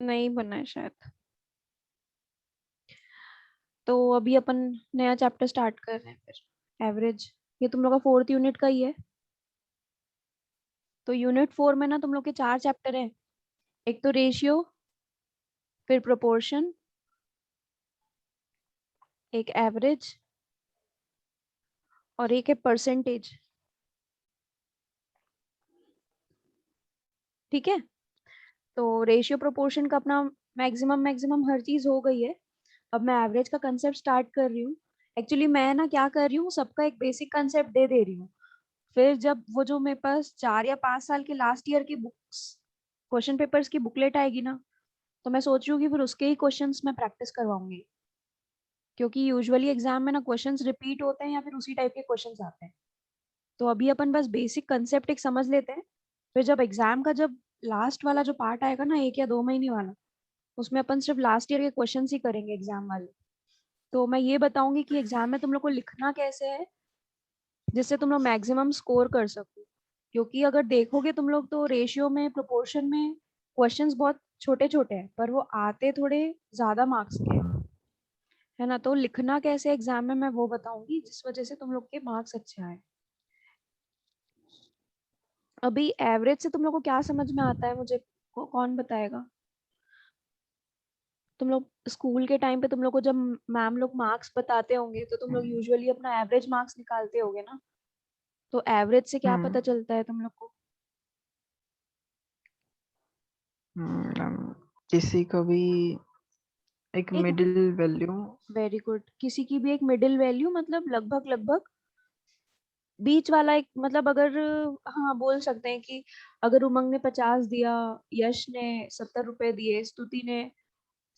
नहीं बना है शायद। तो अभी अपन नया चैप्टर स्टार्ट कर रहे हैं फिर, एवरेज। ये तुम लोग का 4th यूनिट का ही है। तो यूनिट 4 में ना तुम लोग के 4 चैप्टर हैं। एक तो रेशियो, फिर प्रोपोर्शन, एक एवरेज, और एक है परसेंटेज। ठीक है। तो रेशियो प्रोपोर्शन का अपना मैक्सिमम मैक्सिमम हर चीज हो गई है। अब मैं एवरेज का कंसेप्ट स्टार्ट कर रही हूँ। एक्चुअली मैं ना क्या कर रही हूँ, सबका एक बेसिक कंसेप्ट दे दे रही हूँ। फिर जब वो जो मेरे पास 4 या 5 साल के लास्ट ईयर की बुक्स, क्वेश्चन पेपर्स की बुकलेट आएगी ना, तो मैं सोच रही हूँ कि फिर उसके ही क्वेश्चंस मैं प्रैक्टिस करवाऊंगी। क्योंकि यूजुअली एग्जाम में ना क्वेश्चंस रिपीट होते हैं या फिर उसी टाइप के क्वेश्चंस आते हैं। तो अभी अपन बस बेसिक कंसेप्ट एक समझ लेते हैं। फिर जब एग्जाम का जब लास्ट वाला जो पार्ट आएगा ना, 1 या 2 महीने वाला, उसमें अपन सिर्फ लास्ट ईयर के क्वेश्चंस ही करेंगे एग्जाम वाले। तो मैं ये बताऊंगी कि एग्जाम में तुम लोग को लिखना कैसे है, जिससे तुम लोग मैक्सिमम स्कोर कर सको। क्योंकि अगर देखोगे तुम लोग तो रेशियो में, प्रोपोर्शन में क्वेश्चंस बहुत छोटे छोटे हैं, पर वो आते थोड़े ज्यादा मार्क्स के हैं, है ना। तो लिखना कैसे एग्जाम में मैं वो बताऊंगी, जिस वजह से तुम लोग के मार्क्स अच्छे आए। अभी एवरेज से तुम लोग को क्या समझ में आता है, मुझे कौन बताएगा। तुम लोग स्कूल के टाइम पे तुम लोग को जब मैम लोग मार्क्स बताते होंगे, तो तुम लोग यूजुअली अपना एवरेज मार्क्स निकालते होगे ना। तो एवरेज से क्या पता चलता है तुम लोग को। किसी का भी एक एक, मिडिल वैल्यू। वेरी गुड, किसी की भी एक मिडिल वैल्यू, मतलब लगभग लगभग बीच वाला एक, मतलब अगर, हाँ बोल सकते हैं कि अगर उमंग ने 50 दिया, यश ने 70 रुपए दिए, स्तुति ने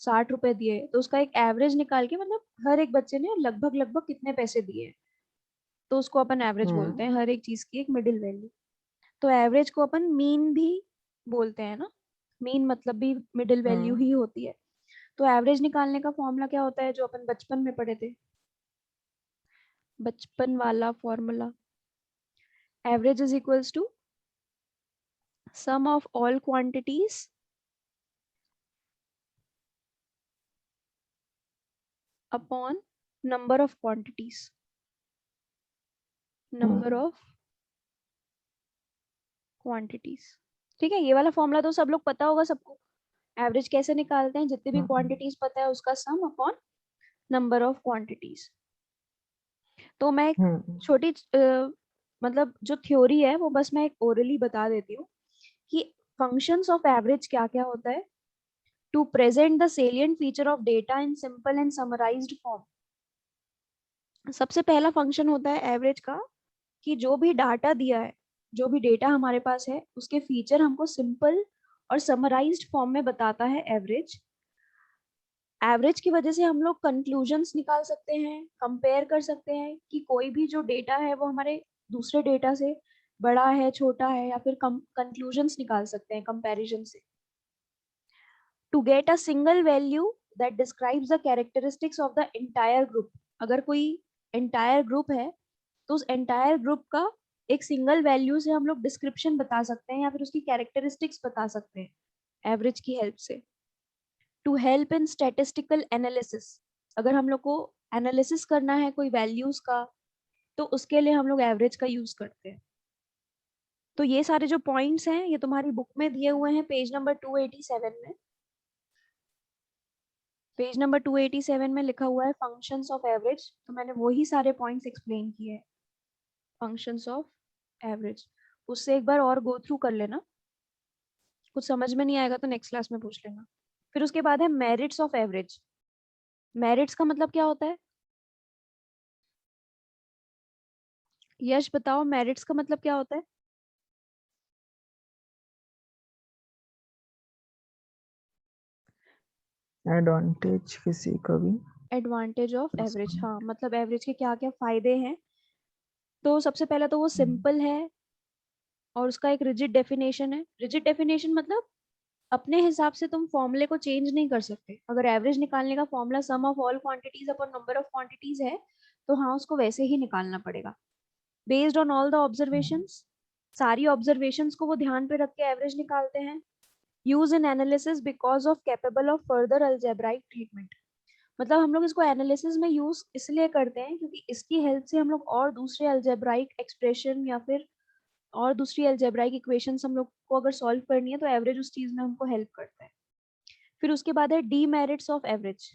60 रुपए दिए, तो उसका एक एवरेज निकाल के, मतलब हर एक बच्चे ने लगभग लगभग कितने पैसे दिए, तो उसको अपन एवरेज बोलते हैं। हर एक चीज की एक मिडिल वैल्यू। तो एवरेज को अपन मीन भी बोलते हैं ना। मीन मतलब भी मिडिल वैल्यू ही होती है। तो एवरेज निकालने का फॉर्मूला क्या होता है, जो अपन बचपन में पढ़े थे, बचपन वाला formula. Average is equals to sum of all quantities upon number of quantities, number of quantities. ठीक है, ये वाला फॉर्मूला तो सब लोग पता होगा सबको। एवरेज कैसे निकालते हैं, जितनी भी क्वांटिटीज पता है उसका सम अपॉन नंबर ऑफ क्वांटिटीज। तो मैं एक छोटी मतलब जो थ्योरी है वो बस मैं एक ओरली बता देती हूँ कि फंक्शंस ऑफ एवरेज क्या क्या होता है। To present the salient feature of data in simple and summarised form. सबसे पहला फंक्शन होता है एवरेज का, कि जो भी डाटा दिया है, जो भी डेटा हमारे पास है, उसके फीचर हमको सिंपल और समराइज्ड फॉर्म में बताता है एवरेज। एवरेज की वजह से हम लोग कंक्लूजन्स निकाल सकते हैं, कंपेयर कर सकते हैं कि कोई भी जो डेटा है वो हमारे दूसरे डेटा से बड़ा है, छोटा है, या फिर कंक्लूजन्स निकाल सकते हैं कंपैरिजन से। To get a single value that describes the characteristics of the entire group. अगर कोई एंटायर ग्रुप है, तो उस एंटायर ग्रुप का एक सिंगल वैल्यू से हम लोग डिस्क्रिप्शन बता सकते हैं, या फिर उसकी कैरेक्टरिस्टिक्स बता सकते हैं एवरेज की हेल्प से। To help in statistical analysis. अगर हम लोग को एनालिसिस करना है कोई वैल्यूज का, तो उसके लिए हम लोग एवरेज का यूज करते हैं। तो ये सारे जो पॉइंट्स हैं ये तुम्हारी बुक में दिए हुए हैं, पेज नंबर 287 में। पेज नंबर 287 में लिखा हुआ है फंक्शंस ऑफ एवरेज। तो मैंने वही सारे पॉइंट्स एक्सप्लेन किए हैं, फंक्शंस ऑफ एवरेज। उससे एक बार और गो थ्रू कर लेना। कुछ समझ में नहीं आएगा तो नेक्स्ट क्लास में पूछ लेना। फिर उसके बाद है मेरिट्स ऑफ एवरेज। मेरिट्स का मतलब क्या होता है, यश बताओ, मेरिट्स का मतलब क्या होता है। एडवांटेज किसी का भी। एडवांटेज ऑफ एवरेज, हाँ, मतलब एवरेज के क्या क्या फायदे हैं। तो सबसे पहला तो वो सिंपल है, और उसका एक रिजिड डेफिनेशन है। रिजिड डेफिनेशन मतलब अपने हिसाब से तुम फॉर्मूले को चेंज नहीं कर सकते। अगर एवरेज निकालने का formula some of all quantities upon number of quantities है, तो हाँ उसको वैसे ही निकालना पड़ेगा, based on all the observations. सारी ऑब्जर्वेशंस को वो ध्यान पे रख के एवरेज निकालते हैं। Use in analysis because of capable of further algebraic treatment. मतलब हम लोग इसको एनालिसिस में यूज इसलिए करते हैं क्योंकि इसकी हेल्प से हम लोग और दूसरे अलजेब्राइक एक्सप्रेशन या फिर और दूसरी अलजेब्राइक इक्वेशंस हम लोग को अगर सॉल्व करनी है तो एवरेज उस चीज में हमको हेल्प करता है। फिर उसके बाद है डीमेरिट्स ऑफ एवरेज,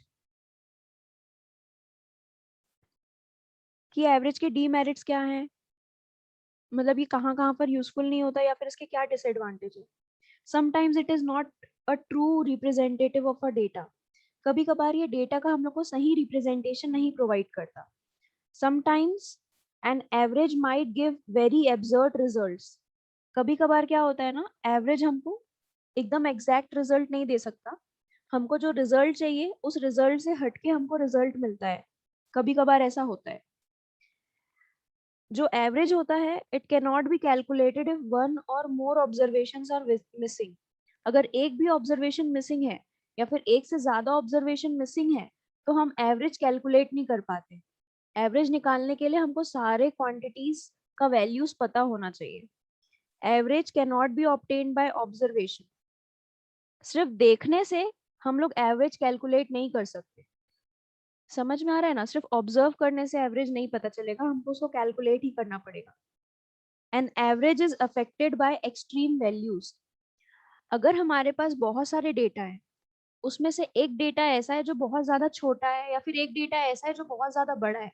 कि एवरेज के डीमेरिट्स क्या हैं, मतलब ये कहाँ कहाँ पर यूजफुल नहीं होता या फिर इसके क्या डिसएडवांटेज है। Sometimes it is not a true representative of a data, कभी कभार ये डेटा का हम लोग को सही रिप्रेजेंटेशन नहीं प्रोवाइड करता। Sometimes an average might give very absurd results, कभी कभार क्या होता है ना, एवरेज हमको एकदम एग्जैक्ट रिजल्ट नहीं दे सकता, हमको जो रिजल्ट चाहिए उस रिजल्ट से हटके हमको रिजल्ट मिलता है, कभी कभार ऐसा होता है। जो एवरेज होता है it can not be calculated if one और मोर ऑब्जर्वेशंस आर मिसिंग, अगर एक भी ऑब्जर्वेशन मिसिंग है या फिर एक से ज्यादा ऑब्जर्वेशन मिसिंग है तो हम एवरेज कैलकुलेट नहीं कर पाते। एवरेज निकालने के लिए हमको सारे क्वांटिटीज का वैल्यूज पता होना चाहिए। Average can not be obtained by observation, सिर्फ देखने से हम लोग एवरेज कैलकुलेट नहीं कर सकते। समझ में आ रहा है ना, सिर्फ ऑब्जर्व करने से एवरेज नहीं पता चलेगा, हमको उसको कैलकुलेट ही करना पड़ेगा। And average is affected by extreme values, अगर हमारे पास बहुत सारे डेटा है, उसमें से एक डेटा ऐसा है जो बहुत ज्यादा छोटा है या फिर एक डेटा ऐसा है जो बहुत ज्यादा बड़ा है,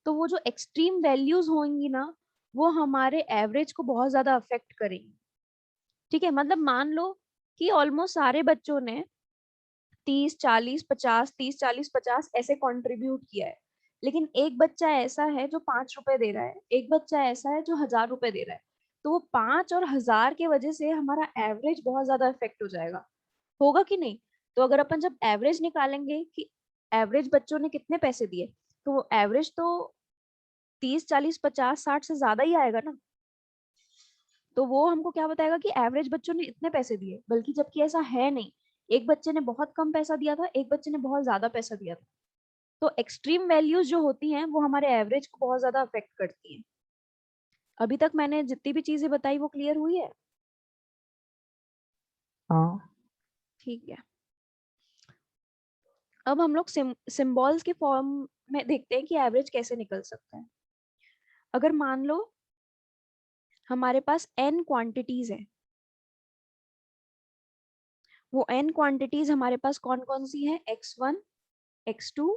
तो वो जो एक्सट्रीम वैल्यूज होंगी ना वो हमारे एवरेज को बहुत ज्यादा अफेक्ट करेंगी। ठीक है, मतलब मान लो कि ऑलमोस्ट सारे बच्चों ने 30 40 50 30 40 50 ऐसे कंट्रीब्यूट किया है, लेकिन एक बच्चा ऐसा है जो 5 रुपए दे रहा है, एक बच्चा ऐसा है जो 1000 रुपए दे रहा है, तो वो 5 और 1000 के वजह से हमारा एवरेज बहुत ज्यादा इफेक्ट हो जाएगा, होगा कि नहीं। तो अगर अपन जब एवरेज निकालेंगे कि एवरेज बच्चों ने कितने पैसे दिए, तो एवरेज तो 30 40 50 60 से ज्यादा ही आएगा ना। तो वो हमको क्या बताएगा कि एवरेज बच्चों ने इतने पैसे दिए, बल्कि जबकि ऐसा है नहीं, एक बच्चे ने बहुत कम पैसा दिया था, एक बच्चे ने बहुत ज्यादा पैसा दिया था। तो एक्सट्रीम वैल्यूज जो होती हैं वो हमारे एवरेज को बहुत ज्यादा अफेक्ट करती हैं। अभी तक मैंने जितनी भी चीजें बताई वो क्लियर हुई है? हाँ। ठीक है, अब हम लोग सिंबल्स के फॉर्म में देखते हैं कि एवरेज कैसे निकल सकता है। अगर मान लो हमारे पास n क्वांटिटीज है, वो n क्वांटिटीज हमारे पास कौन कौन सी है, x1 x2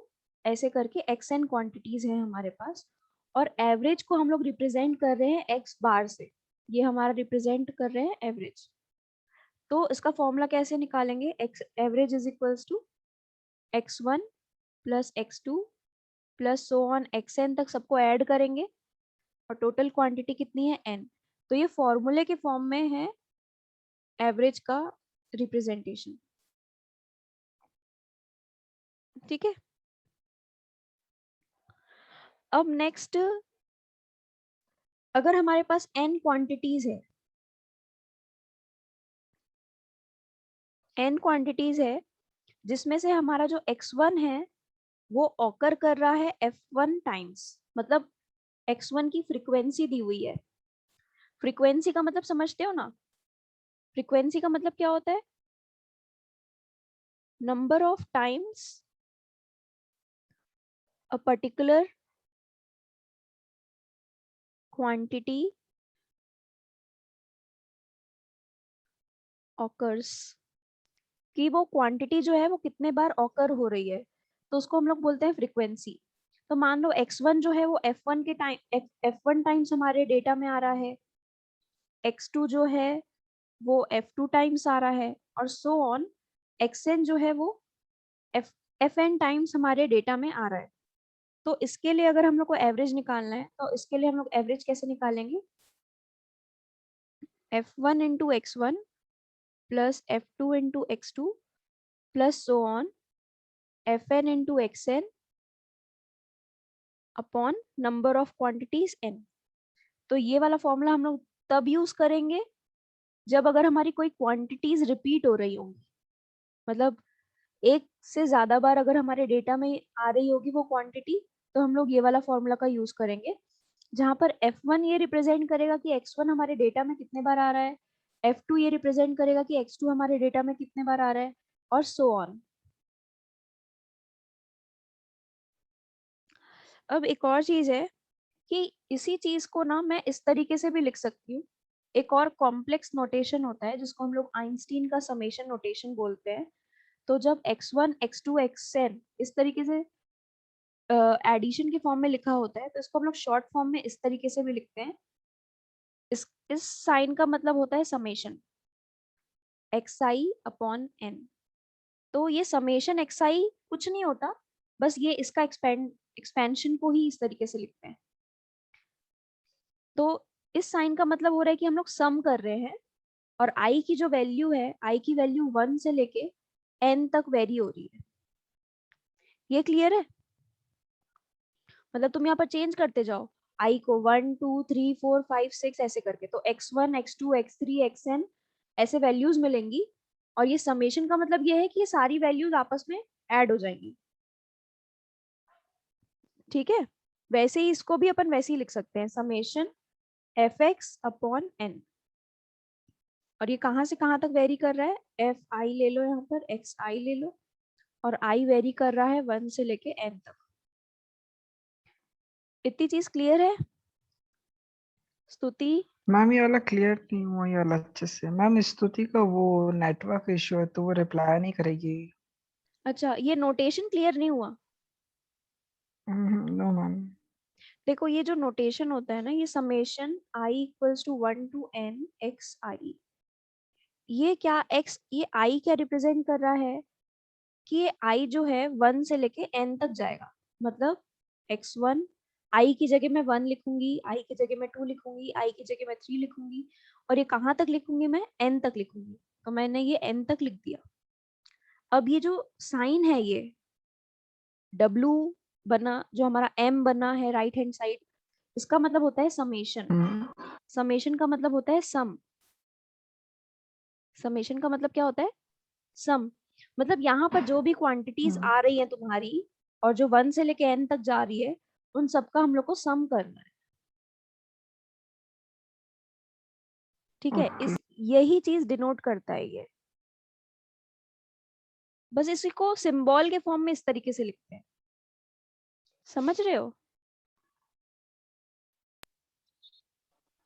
ऐसे करके xn क्वांटिटीज है हमारे पास, और एवरेज को हम लोग रिप्रेजेंट कर रहे हैं x बार से, ये हमारा रिप्रेजेंट कर रहे हैं एवरेज। तो इसका फॉर्मूला कैसे निकालेंगे, x average is equals to x1 plus x2 plus so on xn तक सबको ऐड करेंगे और टोटल क्वांटिटी कितनी है n। तो ये फॉर्मूले के फॉर्म में है एवरेज का रिप्रेजेंटेशन। ठीक है, अब नेक्स्ट, अगर हमारे पास n क्वांटिटीज है, n क्वांटिटीज है जिसमें से हमारा जो x1 है वो ऑकर कर रहा है f1 टाइम्स, मतलब x1 की फ्रीक्वेंसी दी हुई है। फ्रीक्वेंसी का मतलब समझते हो ना, फ्रीक्वेंसी का मतलब क्या होता है, number of times a particular quantity occurs, कि वो क्वांटिटी जो है वो कितने बार ऑकर हो रही है, तो उसको हम लोग बोलते हैं फ्रीक्वेंसी। तो मान लो x1 जो है वो f1 के टाइम f1 टाइम्स हमारे डेटा में आ रहा है, x2 जो है वो f2 टाइम्स आ रहा है, और सो ऑन xn जो है वो f fn टाइम्स हमारे डेटा में आ रहा है। तो इसके लिए अगर हम लोग को एवरेज निकालना है तो इसके लिए हम लोग एवरेज कैसे निकालेंगे, f1 into x1 plus f2 into x2 plus so on fn into xn upon number of quantities n। तो ये वाला फॉर्मूला हम लोग तब यूज करेंगे जब अगर हमारी कोई क्वांटिटीज रिपीट हो रही होंगी, मतलब एक से ज्यादा बार अगर हमारे डेटा में आ रही होगी वो क्वांटिटी, तो हम लोग ये वाला फॉर्मूला का यूज करेंगे, जहां पर f1 ये रिप्रेजेंट करेगा कि x1 हमारे डेटा में कितने बार आ रहा है, F2 ये रिप्रेजेंट करेगा कि X2 हमारे डेटा में कितने बार आ रहा है, और सो ऑन। अब एक और चीज है कि इसी चीज को ना मैं इस तरीके से भी लिख सकती हूँ। एक और कॉम्प्लेक्स नोटेशन होता है जिसको हम लोग आइंस्टीन का समेशन नोटेशन बोलते हैं। तो जब x1 x2 xn इस तरीके से एडिशन के फॉर्म में लिखा होता है, तो इसको हम लोग शॉर्ट फॉर्म में इस तरीके से भी लिखते हैं। इस साइन का मतलब होता है समेशन xi अपॉन n। तो ये समेशन xi कुछ नहीं होता, बस ये इसका एक्सपेंशन को ही इस तरीके से लिखते हैं। तो इस साइन का मतलब हो रहा है कि हम लोग सम कर रहे हैं, और i की जो वैल्यू है, i की वैल्यू 1 से लेके n तक वेरी हो रही है। ये क्लियर है? मतलब तुम यहाँ पर चेंज करते जाओ i को 1 2 3 4 5 6 ऐसे करके, तो x1 x2 x3 xn ऐसे वैल्यूज मिलेंगी, और ये समेशन का मतलब ये है कि ये सारी वैल्यूज आपस में ऐड हो जाएंगी। ठीक है, वैसे ही इसको भी अपन वैसे ही लिख सकते हैं, समेशन fx अपॉन n। और ये कहाँ से कहाँ तक वेरी कर रहा है, fi ले लो, यहाँ पर xi ले लो, और i वेरी कर रहा है 1 से लेके n तक। इतनी चीज क्लियर है स्तुति? मैम ये वाला क्लियर नहीं हुआ, ये वाला अच्छे से। मैम स्तुति का वो नेटवर्क इश्यू है तो वो रिप्लाई नहीं करेगी। अच्छा, ये नोटेशन क्लियर नहीं हुआ? No ma'am. देखो ये जो नोटेशन होता है ना, ये summation i equals to 1 to n x i, ये क्या x, ये i क्या रिप्रेजेंट कर रहा है कि ये i जो है 1 से लेके n तक जाएगा। मतलब x1 i की जगह मैं 1 लिखूंगी, i की जगह मैं 2 लिखूंगी, i की जगह मैं 3 लिखूंगी, और ये कहाँ तक लिखूंगी, मैं n तक लिखूंगी। तो मैंने ये n तक लिख दिया। अब ये जो साइन है, ये w बना, जो हमारा m बना है राइट हैंड साइड, इसका मतलब होता है समेशन। समेशन का मतलब होता है सम। समेशन का मतलब क्या होता है, सम। मतलब यहाँ पर जो भी क्वांटिटीज आ रही है तुम्हारी, और जो 1 से लेके n तक जा रही है, उन सबका हम लोग को सम करना है। ठीक है, ओके। इस यही चीज डिनोट करता है ये। बस इसी को सिंबल के फॉर्म में इस तरीके से लिखते हैं। समझ रहे हो?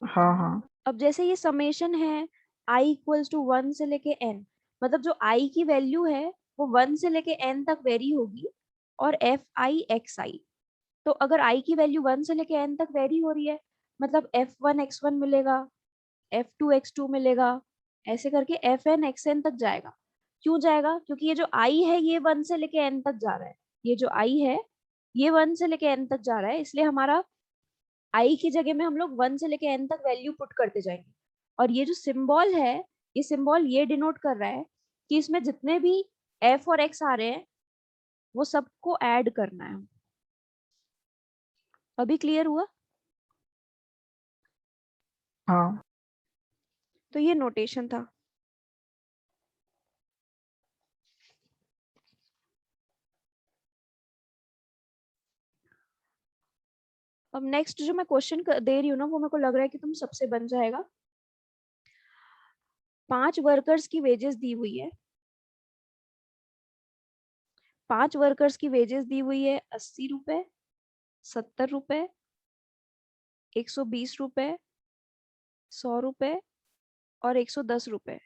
हाँ हाँ। अब जैसे ये समेशन है i इक्वल्स टू 1 से लेके n, मतलब जो i की वैल्यू है वो 1 से लेके n तक वेरी होगी, और एफ आई एक्स आई। तो अगर i की वैल्यू 1 से लेके n तक वेरी हो रही है, मतलब f1 x1 मिलेगा, f2 x2 मिलेगा, ऐसे करके fn xn तक जाएगा। क्यों जाएगा? क्योंकि ये जो i है ये 1 से लेके n तक जा रहा है। ये जो i है ये 1 से लेके n तक जा रहा है, इसलिए हमारा i की जगह में हम लोग 1 से लेके n तक वैल्यू पुट करते जाएंगे। और ये जो सिंबल है, ये सिंबल ये डिनोट कर रहा है कि इसमें जितने भी f और x आ रहे हैं वो सबको ऐड करना है। अभी क्लियर हुआ? हाँ। तो ये नोटेशन था। अब नेक्स्ट जो मैं क्वेश्चन दे रही हूँ ना, वो मेरे को लग रहा है कि तुम सबसे बन जाएगा। 5 वर्कर्स की वेजेस दी हुई है। 5 वर्कर्स की वेजेस दी हुई है 80 रुपए, 70 रुपए, 120 रुपए, 100 रुपए, और 110 रुपए।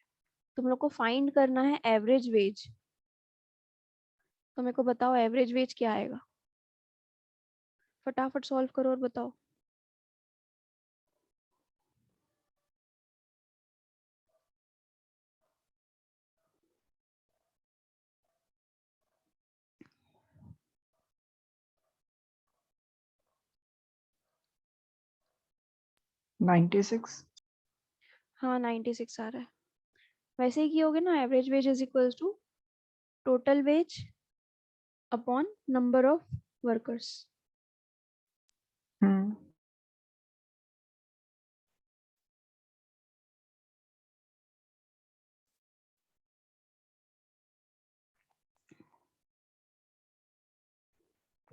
तुम लोग को फाइंड करना है एवरेज वेज। तो मेरे को बताओ एवरेज वेज क्या आएगा। फटाफट सॉल्व करो और बताओ। $96। हाँ 96 आ रहा है। वैसे ही कियोगे ना, average wage is equals to total wage upon number of workers. Hmm.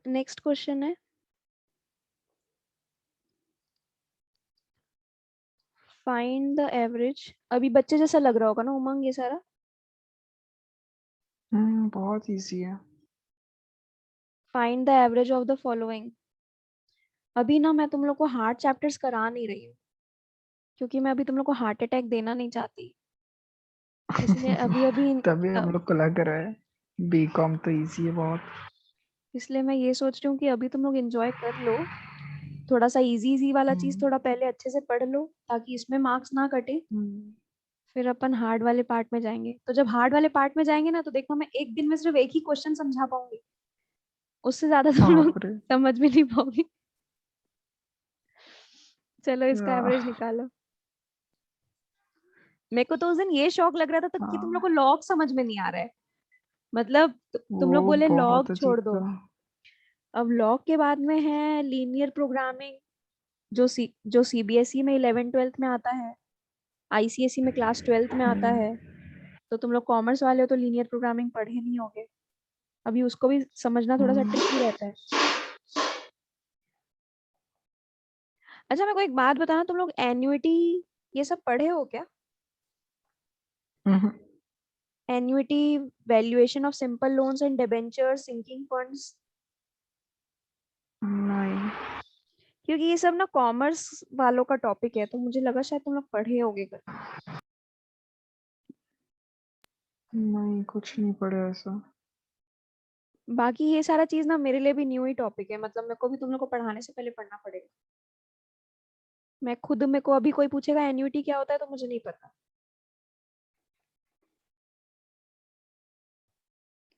Next question है फाइंड द एवरेज। अभी बच्चे जैसा लग रहा होगा ना उमंग ये सारा। बहुत इजी है। Find the average of the following. अभी ना मैं तुम लोग को हार्ड चैप्टर्स करा नहीं रही हूँ, क्योंकि मैं अभी तुम लोग को हार्ट अटैक देना नहीं चाहती। इसलिए अभी अभी तभी हम लोग को लग रहा है बीकॉम तो इजी है बहुत। इसलिए मैं ये सोच रही हूँ कि अभी तुम लोग एंजॉय कर लो, थोड़ा सा इजी इजी वाला चीज हम्म, थोड़ा पहले अच्छे से पढ़ लो, ताकि इसमें मार्क्स ना कटे। हम्म, फिर अपन हार्ड वाले पार्ट में जाएंगे। तो जब हार्ड वाले पार्ट में जाएंगे ना, तो देखो मैं एक दिन में सिर्फ एक ही क्वेश्चन समझा पाऊंगी, उससे ज्यादा तुम लोग बाप रे। समझ भी नहीं पाओगे। चलो इसका या, एवरेज निकालो। मेरे को तो उस दिन ये शौक लग रहा था तब कि तुम लोग हाँ को लॉग समझ में नहीं आ रहा है। मतलब तुम लोग वो बोले लॉग बहुत छोड़ अजीब दो। था। अब लॉग के बाद में है लीनियर प्रोग्रामिंग, जो सीबीएसई में 11th 12th में आता है, आईसीएसई में क्लास 12th में आता हम्म, है। तो तुम लोग कॉमर्स वाले हो तो लीनियर प्रोग्रामिंग पढ़े नहीं होगे। अभी उसको भी समझना थोड़ा सा हम्म, ट्रिकी रहता है। अच्छा मेरे को एक बात बताना, तुम लोग एन्युइटी ये सब पढ़े हो क्या? Hmm, annuity, valuation of simple loans and debenture, sinking funds. नहीं, क्योंकि ये सब ना कॉमर्स वालों का टॉपिक है, तो मुझे लगा शायद तुम लोग पढ़े होगे करके। नहीं कुछ नहीं पढ़ा ऐसा। बाकी ये सारा चीज ना मेरे लिए भी न्यू ही टॉपिक है, मतलब मेरे को भी तुम लोग को पढ़ाने से पहले पढ़ना पड़ेगा। मैं खुद, मेरे को अभी कोई पूछेगा एन्युइटी क्या होता है तो मुझे नहीं पता।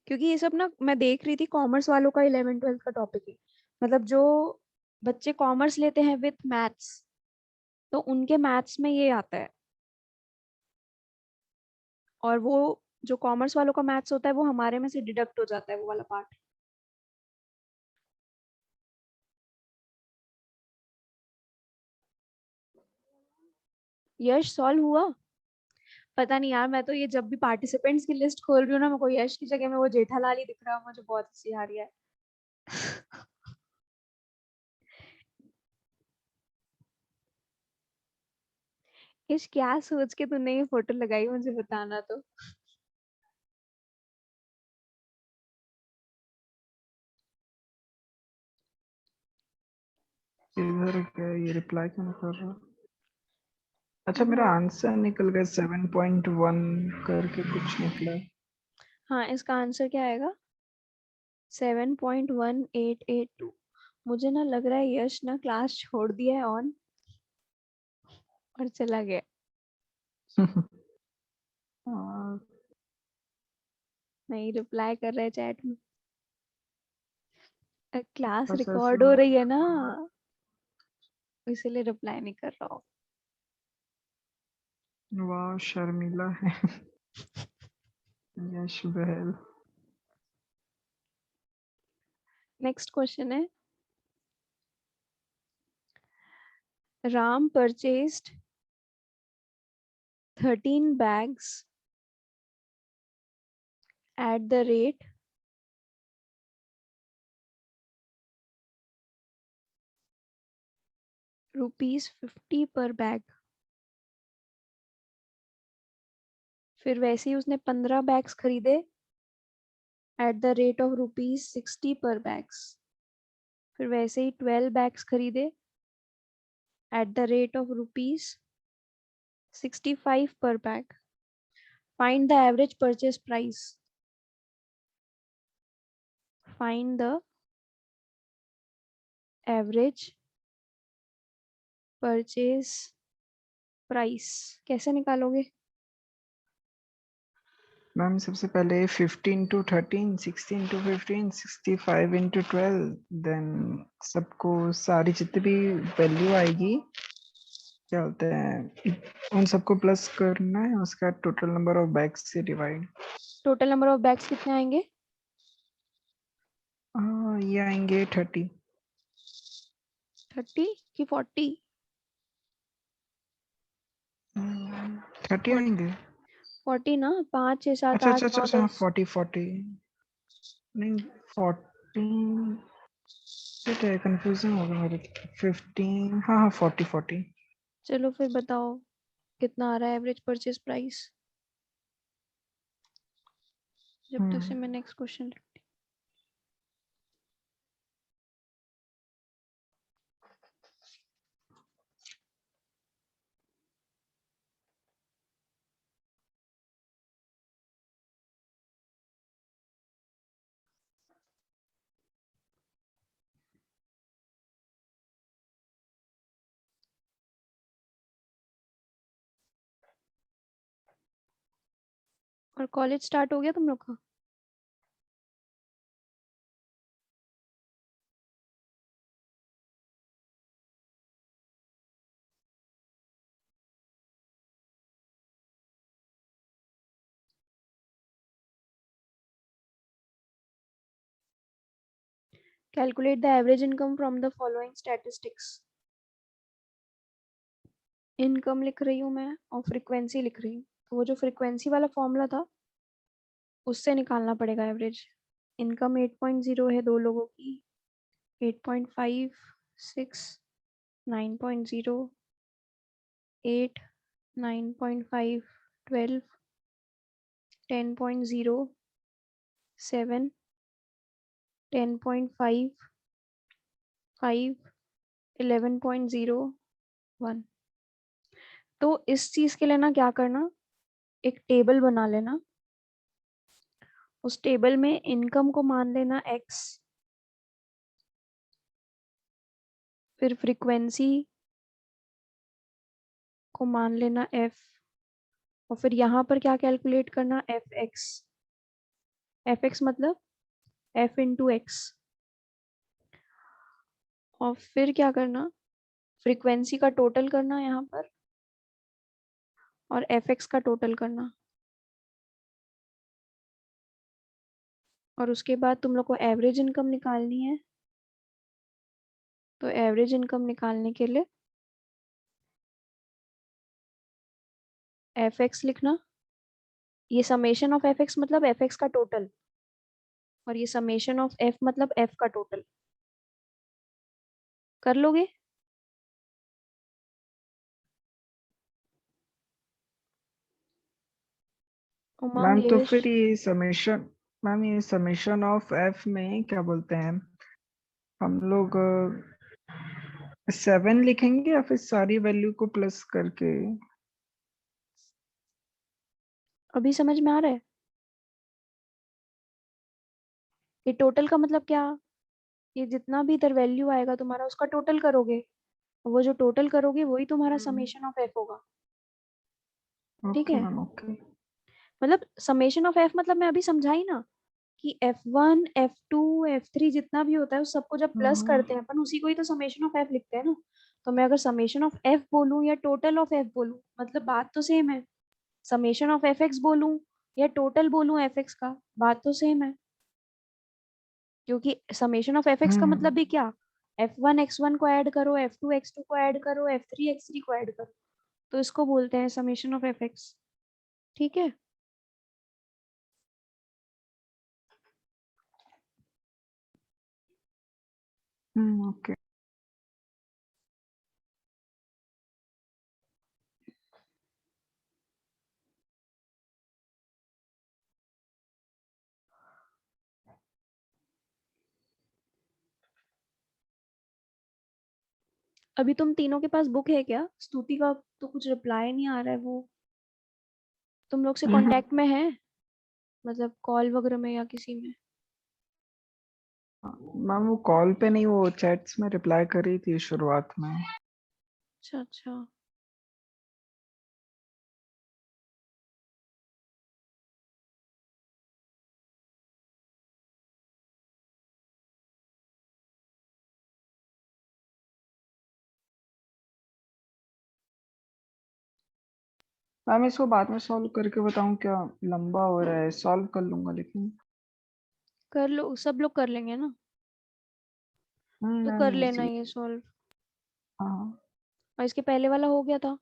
क्योंकि ये सब ना मैं देख रही थी कॉमर्स वालों का 11th 12th का टॉपिक है। मतलब जो बच्चे कॉमर्स लेते हैं विथ मैथ्स, तो उनके मैथ्स में ये आता है। और वो जो कॉमर्स वालों का मैथ्स होता है वो हमारे में से डिडक्ट हो जाता है वो वाला पार्ट। यश सॉल्व हुआ? पता नहीं यार, मैं तो ये जब भी पार्टिसिपेंट्स की लिस्ट खोल रही हूँ ना, मेरे को यश की जगह में वो जेठालाल ही दिख रहा है, मुझे बहुत हंसी आ रही है। यश क्या सोच के तूने ये फोटो लगाई, मुझे बताना तो। इधर क्या ये रिप्लाई क्यों नहीं कर रहा। अच्छा मेरा वो आंसर निकल गया 7.1 करके कुछ निकला। हाँ, इसका आंसर क्या आएगा? 7.1882। मुझे ना लग रहा है यश ना क्लास छोड़ दिया है ऑन, और चला गया। हाँ, नहीं रिप्लाई कर रहा है चैट में। क्लास बस ऐसा रिकॉर्ड हो रही है ना, इसीलिए रिप्लाई नहीं कर रहा हो। वाह शर्मिला है। यश बहल। नेक्स्ट क्वेश्चन है, Ram purchased 13 bags at the rate ₹50 per bag। फिर वैसे ही उसने 15 बैग्स खरीदे एट द रेट ऑफ ₹60 पर बैग्स। फिर वैसे ही 12 बैग्स खरीदे एट द रेट ऑफ ₹65 पर bag. Find the average purchase price. Find the average purchase price कैसे निकालोगे? मैम सबसे पहले 15 to 13, 16 to 15, 65 into 12, देन सबको सारी जितनी भी वैल्यू आएगी क्या होते हैं उन सबको प्लस करना है, उसका टोटल नंबर ऑफ बैग्स से divide. Total number of bags कितने आएंगे? ये आएंगे 30। 30 कि 40? 30 आएंगे। 40 ना, 5 6 7 अच्छा 8 अच्छा अच्छा 9 अच्छा 10। 40 40 नहीं 14 क्या है, कंफ्यूजन हो गया मेरे। 15, हाँ हाँ 40 40। चलो फिर बताओ। कितना आ रहा है एवरेज परचेज प्राइस, जब तक से मैं नेक्स्ट क्वेश्चन। और कॉलेज स्टार्ट हो गया तुम लोग का? Calculate the average income from the following statistics. Income लिख रही हूँ मैं और फ्रीक्वेंसी लिख रही हूँ, तो वो जो फ्रीक्वेंसी वाला फॉर्मूला था उससे निकालना पड़ेगा एवरेज। इनकम 8.0 है दो लोगों की, 8.5, 6, 9.0, 8, 9.5, 12, 10.0, 7, 10.5, 5, 11.0, 1। तो इस चीज के लिए ना क्या करना, एक टेबल बना लेना, उस टेबल में इनकम को मान लेना x, फिर फ्रीक्वेंसी को मान लेना f, और फिर यहाँ पर क्या कैलकुलेट करना, fx। fx मतलब f इंटू एक्स। और फिर क्या करना, फ्रीक्वेंसी का टोटल करना यहाँ पर, और fx का टोटल करना। और उसके बाद तुम लोग को एवरेज इनकम निकालनी है। तो एवरेज इनकम निकालने के लिए fx लिखना, ये समेशन ऑफ fx मतलब fx का टोटल, और ये समेशन ऑफ f मतलब f का टोटल। कर लोगे? उमंग, मैम तो यश। फिर ये समेशन, मैम ये समेशन ऑफ एफ में क्या बोलते हैं हम लोग, 7 लिखेंगे या फिर सारी वैल्यू को प्लस करके? अभी समझ में आ रहा है? ये टोटल का मतलब क्या, ये जितना भी इधर वैल्यू आएगा तुम्हारा उसका टोटल करोगे, वो जो टोटल करोगे वही तुम्हारा समेशन ऑफ एफ होगा। ठीक ओके है, मैम, ओके। मतलब समेशन ऑफ एफ मतलब मैं अभी समझाई ना, कि F1, F2, F3 जितना भी होता है उस सबको जब प्लस करते हैं अपन, उसी को ही तो समेशन ऑफ एफ लिखते हैं ना। तो मैं अगर समेशन ऑफ एफ बोलूं या टोटल ऑफ एफ बोलूं, मतलब बात तो सेम है। समेशन ऑफ एफ एक्स बोलूं या टोटल बोलूं एफ एक्स का, बात तो सेम है। क्योंकि समेशन ऑफ एफ एक्स का मतलब भी क्या, F1 x1 को ऐड करो, F2 x2 को ऐड करो, F3 x3 को ऐड करो, तो इसको बोलते हैं समेशन ऑफ एफ एक्स। ठीक है। ओके। अभी तुम तीनों के पास बुक है क्या? स्तुति का तो कुछ रिप्लाई नहीं आ रहा है, वो तुम लोग से कांटेक्ट में है, मतलब कॉल वगैरह में या किसी में? मैम वो कॉल पे नहीं, वो चैट्स में रिप्लाई कर रही थी शुरुआत में। अच्छा अच्छा। मैम इसको बाद में सॉल्व करके बताऊं क्या? लंबा हो रहा है, सॉल्व कर लूंगा लेकिन। कर लो, सब लोग कर लेंगे ना, तो कर मैम लेना इजी। ये सॉल्व। हाँ। और इसके पहले वाला हो गया था,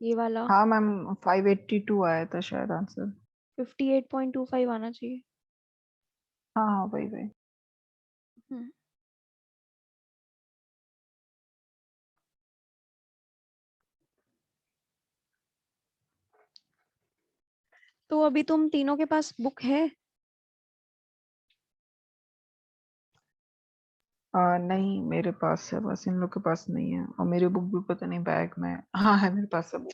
ये वाला हाँ मैम, 582 आया था शायद आंसर। 58.25 आना चाहिए। हाँ हाँ, वही वही। हम्म। तो अभी तुम तीनों के पास बुक है? नहीं मेरे पास है, बस इन लोग के पास नहीं है, और मेरी बुक भी पता नहीं बैग में हाँ है मेरे पास है बुक।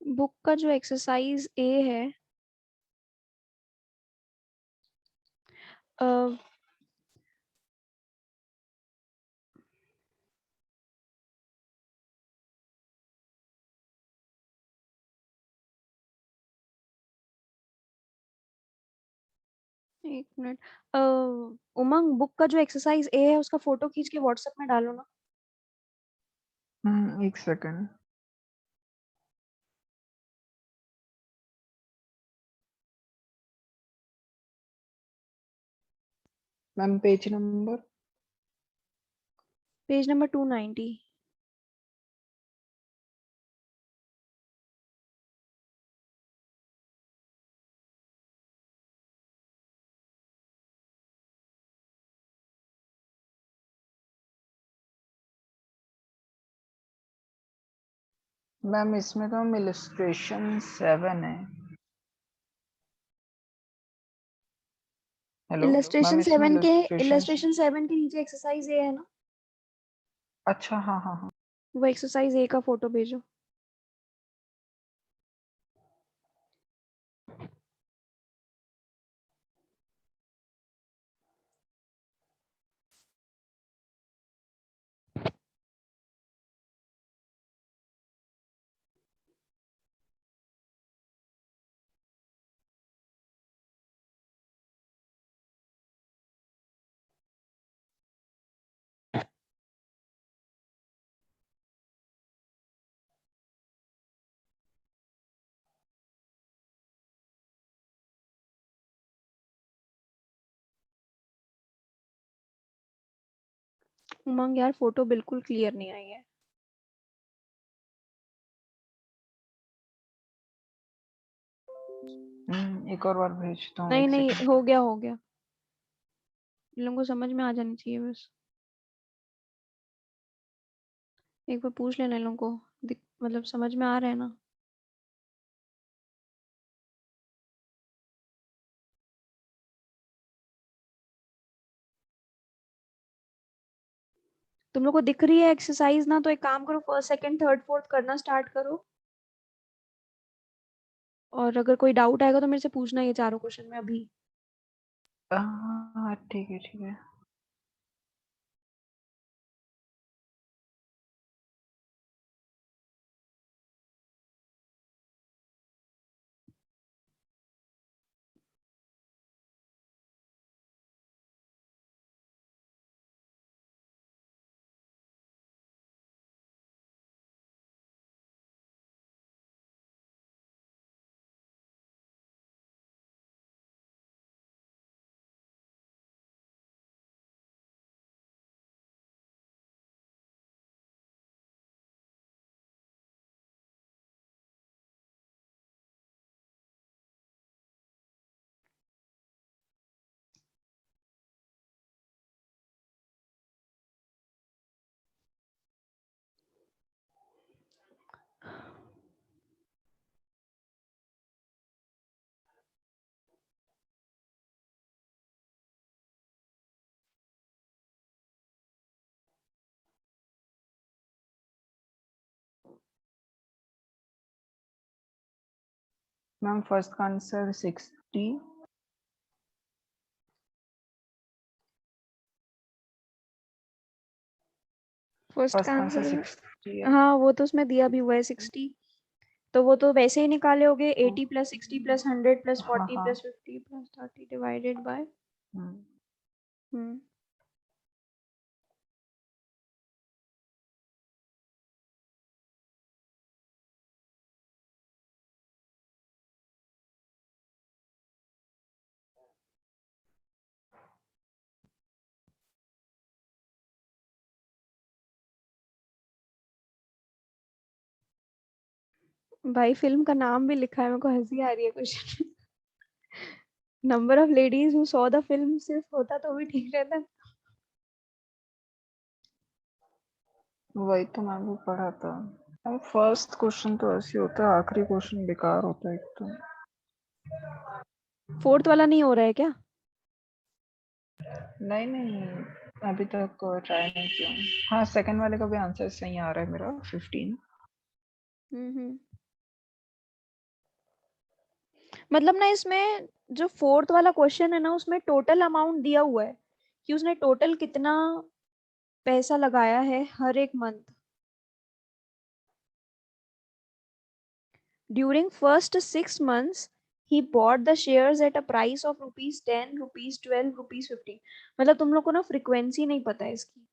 बुक का जो एक्सरसाइज ए है, अ, एक मिनट। उमंग, बुक का जो एक्सरसाइज ए है उसका फोटो खींच के व्हाट्सएप में डालो ना। एक second. Ma'am page number. Page number 290। Ma'am इसमें तो हम इलस्ट्रेशन 7 है। हेलो मैम, इलस्ट्रेशन इसमें 7 के इलस्ट्रेशन। इलस्ट्रेशन 7 के नीचे एक्सरसाइज ए है ना? अच्छा हाँ हाँ हाँ। वो एक्सरसाइज ए का फोटो भेजो। उमंग यार, फोटो बिल्कुल क्लियर नहीं आई है। एक और बार भेजता हूँ, नहीं एक नहीं, सेकंड। हो गया हो गया। इन लोगों को समझ में आ जानी चाहिए बस। एक बार पूछ लेना इन लोगों को। मतलब समझ में आ रहा है ना? तुम लोग को दिख रही है एक्सरसाइज ना? तो एक काम करो, फर्स्ट सेकंड थर्ड फोर्थ करना स्टार्ट करो। और अगर कोई डाउट आएगा तो मेरे से पूछना, ये चारों क्वेश्चन में अभी। हाँ ठीक है ठीक है। मैम फर्स्ट का आंसर 60। फर्स्ट का फर्स्ट का आंसर आंसर? 60 है। हाँ, वो तो उसमें दिया भी हुआ है 60। तो वो तो वैसे ही निकाले होगे, 80 प्लस 60 प्लस 100 प्लस हाँ 40 हाँ। Plus 50 plus 30 divided by. हम्म, हम्म। भाई फिल्म का नाम भी लिखा है, मेरे को हंसी आ रही है question. Number of ladies who saw the film सिर्फ होता तो भी ठीक रहता। वही तो मैं भी पढ़ा था। फर्स्ट क्वेश्चन तो ऐसे होता है, आखिरी क्वेश्चन बेकार होता है एक तो। फोर्थ वाला नहीं हो रहा है क्या? नहीं नहीं, अभी तक ट्राई नहीं किया हूँ। हाँ, सेकंड वाले का भी आंसर सही आ रहा है मेरा, 15। हम्म। मतलब ना इसमें जो फोर्थ वाला क्वेश्चन है ना, उसमें टोटल अमाउंट दिया हुआ है कि उसने टोटल कितना पैसा लगाया है हर एक month. During first 6 months he bought the shares at a price of rupees 10, rupees 12, rupees 15। मतलब तुम लोग को ना फ्रीक्वेंसी नहीं पता है इसकी।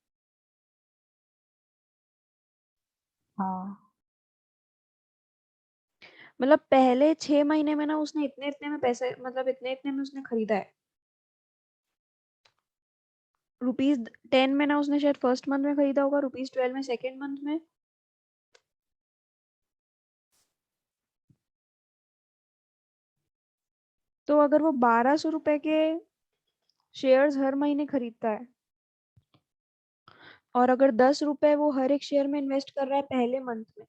हाँ। मतलब पहले 6 महीने में ना उसने इतने इतने में पैसे, मतलब इतने इतने में उसने खरीदा है। रुपीज 10 में ना उसने शायद फर्स्ट मंथ में खरीदा होगा, रुपीज 12 में सेकेंड मंथ में। तो अगर वो 1200 रुपए के शेयर्स हर महीने खरीदता है, और अगर 10 रुपए वो हर एक शेयर में इन्वेस्ट कर रहा है पहले मंथ में,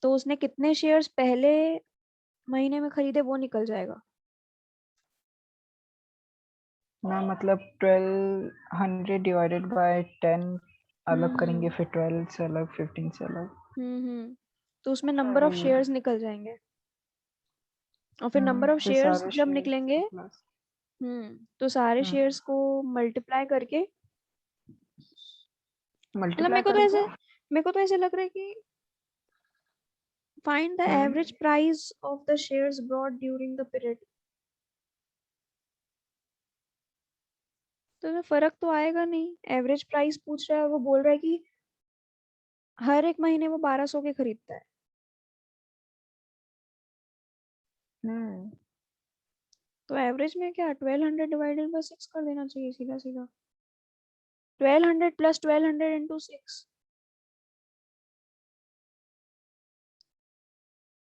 तो उसने कितने शेयर्स पहले महीने में खरीदे वो निकल जाएगा। ना मतलब 1200 डिवाइडेड बाय 10 अलग करेंगे, हम्म। फिर 12 से अलग, 15 से अलग। तो उसमें नंबर ऑफ शेयर्स निकल जाएंगे, और फिर नंबर ऑफ फिर शेयर्स सारे जब शेयर्स निकलेंगे, का प्लस। तो सारे शेयर्स को मल्टीप्लाई करके, मतलब मल्टीप्लाई करके। मेरे को तो ऐसे लग रहा है कि find the hmm average price of the shares brought during the period. तो इसमें फर्क तो आएगा नहीं, एवरेज प्राइस पूछ रहा है और वो बोल रहा है कि हर एक महीने वो 1200 के खरीदता है। हम्म तो एवरेज में क्या 1200 डिवाइडेड बाय 6 कर देना चाहिए सीधा सीधा। 1200 प्लस 1200 इंटू 6।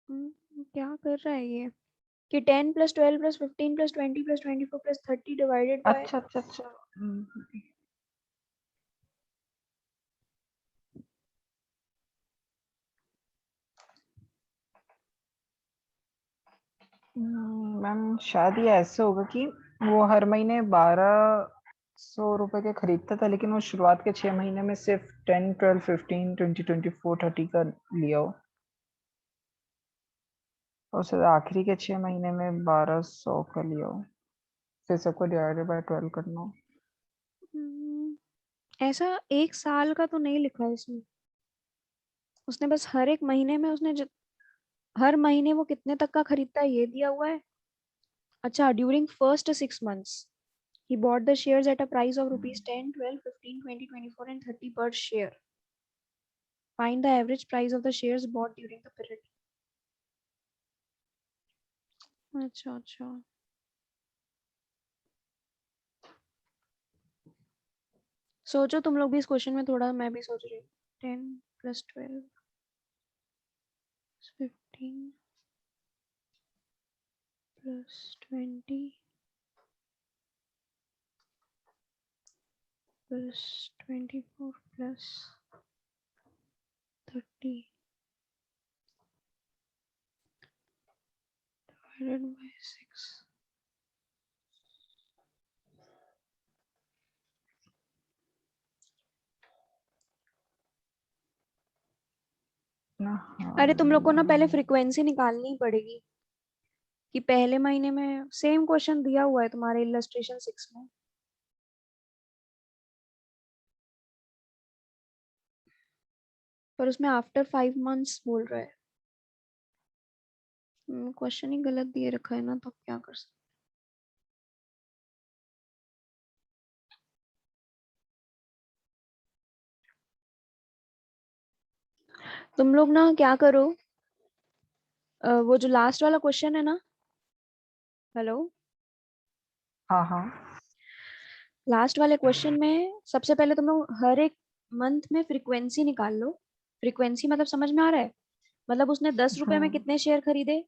क्या कर रहा है ये कि 10 plus 12 plus 15 plus 20 plus 24 plus 30 divided bye. अच्छा अच्छा अच्छा। मैम शायद ये ऐसे होगा कि वो हर महीने 1200 रुपए के खरीदता था, लेकिन वो शुरुआत के 6 महीने में सिर्फ 10, 12, 15, 20, 24, 30 का लिया हो, और उससे आखिरी के 6 महीने में 1200 का लिया हो, फिर सबको डिवाइडेड बाय 12 करना हो। ऐसा एक साल का तो नहीं लिखा है इसमें। उसने बस हर एक महीने में हर महीने वो कितने तक का खरीदता है ये दिया हुआ है। अच्छा, during first 6 months he bought the shares at a price of rupees 10, 12, 15, 20, 24 and 30 per share. Find the average price of the shares bought during the period. अच्छा अच्छा। सोचो तुम लोग भी इस क्वेश्चन में थोड़ा, मैं भी सोच रही हूँ। 10, 12, 15 plus 20 plus 24 plus 30 divided by 6। अरे तुम लोग को ना पहले फ्रीक्वेंसी निकालनी पड़ेगी कि पहले महीने में, सेम क्वेश्चन दिया हुआ है तुम्हारे इलस्ट्रेशन 6 में, पर उसमें आफ्टर 5 months बोल रहा है। क्वेश्चन ही गलत दिए रखा है ना, तो क्या कर सकते। तुम लोग ना क्या करो, वो जो लास्ट वाला क्वेश्चन है ना, हेलो, हाँ हाँ। लास्ट वाले क्वेश्चन में सबसे पहले तुम लोग हर एक मंथ में फ्रीक्वेंसी निकाल लो। फ्रीक्वेंसी मतलब समझ में आ रहा है? मतलब उसने 10 रुपए में कितने शेयर खरीदे,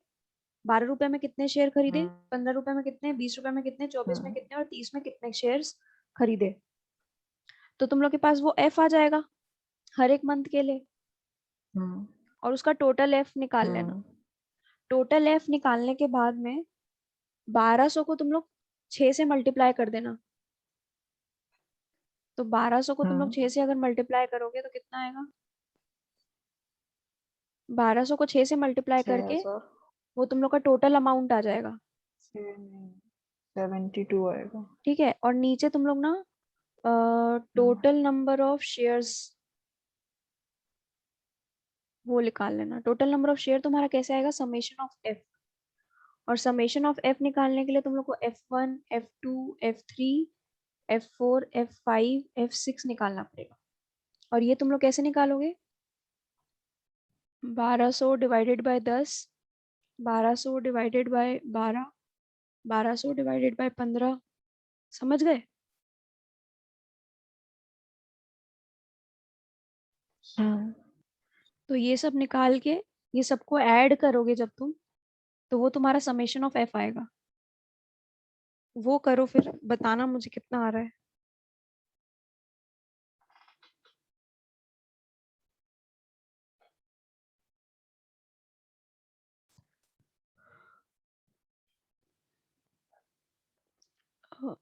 12 रुपए में कितने शेयर खरीदे, 15 रुपए में कितने, 20 रुपए में कितने, 24 में कितने और 30 में कितने शेयर्स खरीदे। तो तुम लोग के पास वो एफ आ जाएगा हर एक मंथ के लिए, और उसका टोटल एफ निकाल लेना। टोटल एफ निकालने के बाद में 1200 को तुम लोग 6 से मल्टीप्लाई कर देना। तो 1200 को तुम लोग 6 से अगर मल्टीप्लाई करोगे तो कितना आएगा, 1200 को 6 से मल्टीप्लाई करके 6000 वो तुम लोग का टोटल अमाउंट आ जाएगा। 72 आएगा। ठीक है, और नीचे तुम लोग ना टोटल नंबर ऑफ शेयर्स वो निकाल लेना। टोटल नंबर ऑफ शेयर तुम्हारा कैसे आएगा, समेशन ऑफ एफ, और समेशन ऑफ एफ निकालने के लिए तुम लोग को F1 F2 F3 F4 F5 F6 निकालना पड़ेगा। और ये तुम लोग कैसे निकालोगे, 1200 divided by 10, 1200 divided by 12, 1200 divided by 15, समझ गए। तो ये सब निकाल के ये सबको ऐड करोगे जब तुम, तो वो तुम्हारा समेशन ऑफ एफ आएगा। वो करो फिर बताना मुझे कितना आ रहा है।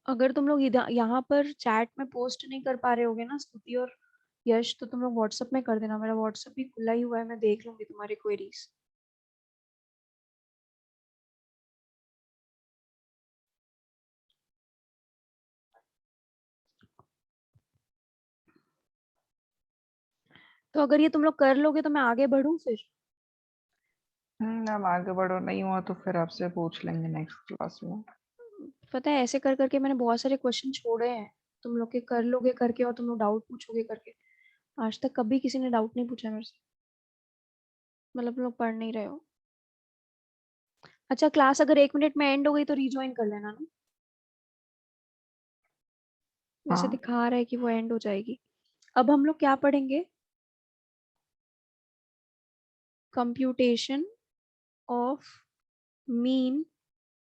अगर तुम लोग इधर यहाँ पर चैट में पोस्ट नहीं कर पा रहे होगे ना स्तुति और यश, तो तुम लोग व्हाट्सएप में कर देना। मेरा व्हाट्सएप भी खुला ही हुआ है, मैं देख लूंगी तुम्हारी क्वेरीज। तो अगर ये तुम लोग कर लोगे तो मैं आगे बढ़ूं फिर। अब आगे बढ़ो, नहीं हुआ तो फिर आपसे पूछ लेंगे नेक्स्ट क्लास में। पता है ऐसे कर करके मैंने बहुत सारे क्वेश्चन छोड़े हैं, तुम लोग के कर लोगे करके और तुम लोग डाउट पूछोगे करके। आज तक कभी किसी ने डाउट नहीं पूछा मेरे से, मतलब तुम लोग पढ़ नहीं रहे हो। अच्छा, क्लास अगर 1 मिनट में एंड हो गई तो रीज्वाइन कर लेना ना, वैसे हाँ। दिखा रहा है कि वो एंड हो जाएगी। अब हम लोग क्या पढ़ेंगे, कंप्यूटेशन ऑफ मीन